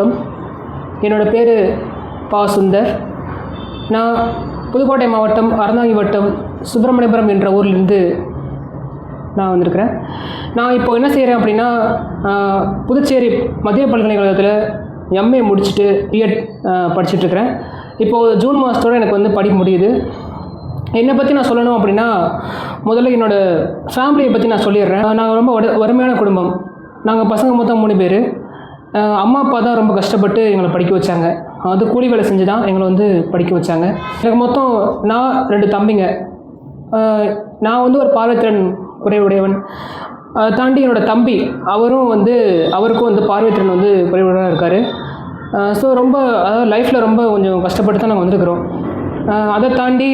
வணக்கம். என்னோடய பேர் பா. சுந்தர். நான் புதுக்கோட்டை மாவட்டம் அறந்தாங்கி வட்டம் சுப்பிரமணியபுரம் என்ற ஊர்லேருந்து நான் வந்திருக்கிறேன். நான் இப்போ என்ன செய்கிறேன் அப்படின்னா, புதுச்சேரி மத்திய பல்கலைக்கழகத்தில் எம்ஏ முடிச்சுட்டு பிஎட் படிச்சுட்ருக்கிறேன். இப்போது ஜூன் மாதத்தோடு எனக்கு வந்து படிப்பு முடியுது. என்னை பற்றி நான் சொல்லணும் அப்படின்னா, முதல்ல என்னோடய ஃபேமிலியை பற்றி நான் சொல்லிடுறேன். நாங்கள் ரொம்ப வறுமையான குடும்பம். நாங்கள் பசங்க மொத்தம் 3 பேர். அம்மா அப்பா தான் ரொம்ப கஷ்டப்பட்டு எங்களை படிக்க வச்சாங்க. அது கூலி வேலை செஞ்சு தான் எங்களை வந்து படிக்க வச்சாங்க. எனக்கு மொத்தம் நான் 2 தம்பிங்க. நான் வந்து ஒரு பார்வைத்திறன் குறைவுடையவன். அதை தாண்டி என்னோடய தம்பி அவருக்கும் வந்து பார்வைத்திறன் வந்து குறைவுடையவராக இருக்கார். ஸோ ரொம்ப அதாவது லைஃப்பில் ரொம்ப கொஞ்சம் கஷ்டப்பட்டு தான் நாங்கள் வந்திருக்கிறோம். அதை தாண்டி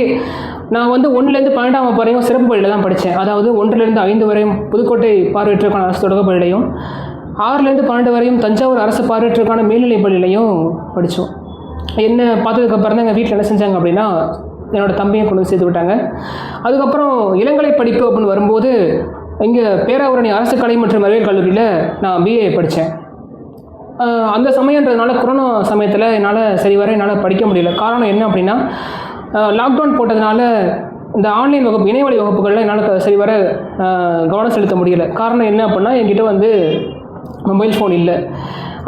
நான் வந்து 1லேருந்து 12ஆம் வகுப்பு வரையும் சிறப்பு பள்ளியில் தான் படித்தேன். அதாவது 1லேருந்து 5 வரையும் புதுக்கோட்டை பார்வையற்றோருக்கான அரசு தொடக்க பள்ளியிலையும், 6லேருந்து 12 வரையும் தஞ்சாவூர் அரசு பார்வையற்றோருக்கான மேல்நிலைப் பள்ளியிலையும் படித்தோம். என்ன பார்த்ததுக்கப்புறம் தான் எங்கள் வீட்டில் என்ன செஞ்சாங்க அப்படின்னா, என்னோடய தம்பியை கொண்டு வந்து சேர்த்து விட்டாங்க. அதுக்கப்புறம் இளங்கலை படிப்பு அப்படின்னு வரும்போது இங்கே பேராவூரணி அரசு கலை மற்றும் அறிவியல் கல்லூரியில் நான் பிஏ படித்தேன். அந்த சமயன்றதுனால கொரோனா சமயத்தில் என்னால் படிக்க முடியல. காரணம் என்ன அப்படின்னா, லாக்டவுன் போட்டதுனால இந்த ஆன்லைன் வகுப்பு இணையவழி வகுப்புகளில் என்னால் சரிவர கவனம் செலுத்த முடியல. காரணம் என்ன அப்படின்னா, என்கிட்ட வந்து மொபைல் ஃபோன் இல்லை.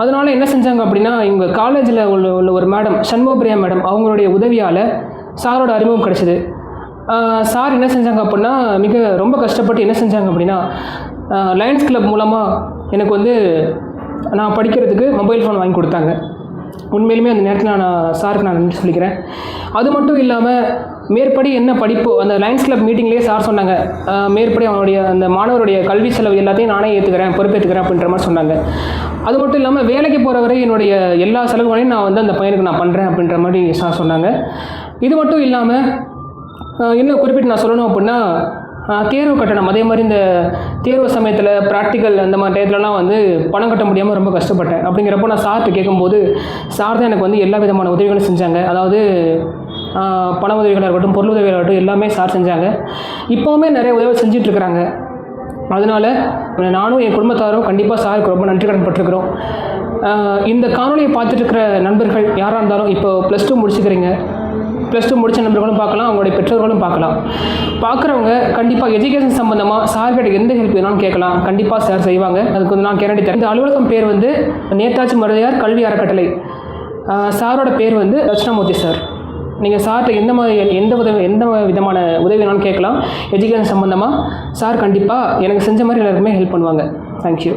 அதனால் என்ன செஞ்சாங்க அப்படின்னா, எங்கள் காலேஜில் உள்ள ஒரு மேடம், சண்முகப்பிரியா மேடம், அவங்களுடைய உதவியால் சாரோட அறிமுகம் கிடச்சிது. சார் என்ன செஞ்சாங்க அப்படின்னா, ரொம்ப கஷ்டப்பட்டு என்ன செஞ்சாங்க அப்படின்னா, லயன்ஸ் கிளப் மூலமாக எனக்கு வந்து நான் படிக்கிறதுக்கு மொபைல் ஃபோன் வாங்கி கொடுத்தாங்க. உண்மையிலுமே அந்த நேரத்தில் சாருக்கு நான் நன்றி சொல்லிக்கிறேன். அது மட்டும் இல்லாமல் மேற்படி என்ன படிப்பு அந்த லயன்ஸ் கிளப் மீட்டிங்லேயே சார் சொன்னாங்க, மேற்படி அவனுடைய அந்த மாணவருடைய கல்வி செலவு எல்லாத்தையும் நானே பொறுப்பேற்றுக்கிறேன் அப்படின்ற மாதிரி சொன்னாங்க. அது மட்டும் இல்லாமல் வேலைக்கு போகிற வரை என்னுடைய எல்லா செலவுகளையும் நான் வந்து அந்த பையனுக்கு நான் பண்ணுறேன் அப்படின்ற மாதிரி சார் சொன்னாங்க. இது மட்டும் இல்லாமல் இன்னும் குறிப்பிட்டு நான் சொல்லணும் அப்படின்னா, தேர்வு கட்டணம், அதே மாதிரி இந்த தேர்வு சமயத்தில் ப்ராக்டிக்கல் அந்த மாதிரி டயத்துலலாம் வந்து பணம் கட்ட முடியாமல் ரொம்ப கஷ்டப்பட்டேன். அப்படிங்கிறப்போ நான் சார்கிட்ட கேட்கும்போது சார் தான் எனக்கு வந்து எல்லா விதமான உதவிகளும் செஞ்சாங்க. அதாவது பண உதவிகளாக இருக்கட்டும், பொருள் உதவிகளாக இருக்கட்டும், எல்லாமே சார் செஞ்சாங்க. இப்போவுமே நிறைய உதவி செஞ்சிட்ருக்குறாங்க. அதனால் நானும் என் குடும்பத்தாரும் கண்டிப்பாக சாருக்கு ரொம்ப நன்றி கடன் பட்டிருக்கிறோம். இந்த காணொலியை பார்த்துட்ருக்கிற நண்பர்கள் யாராக இருந்தாலும், இப்போ +2 முடிச்சுக்கிறீங்க, +2 முடித்த நண்பர்களும் பார்க்கலாம், அவங்களுடைய பெற்றோர்களும் பார்க்கலாம். பார்க்குறவங்க கண்டிப்பாக எஜுகேஷன் சம்மந்தமாக சார்கிட்ட எந்த ஹெல்ப் வேணாலும் கேட்கலாம். கண்டிப்பாக சார் செய்வாங்க. அதுக்கு வந்து நான் கேரண்டி தரேன். இந்த அலுவலகம் பேர் வந்து நேதாஜி மருதையார் கல்வி அறக்கட்டளை. சாரோட பேர் வந்து தட்சிணாமூர்த்தி சார். நீங்கள் சார்கிட்ட எந்த விதமான உதவி வேணாலும் கேட்கலாம். எஜுகேஷன் சம்மந்தமாக சார் கண்டிப்பாக எனக்கு செஞ்ச மாதிரி எல்லாருக்குமே ஹெல்ப் பண்ணுவாங்க. தேங்க்யூ.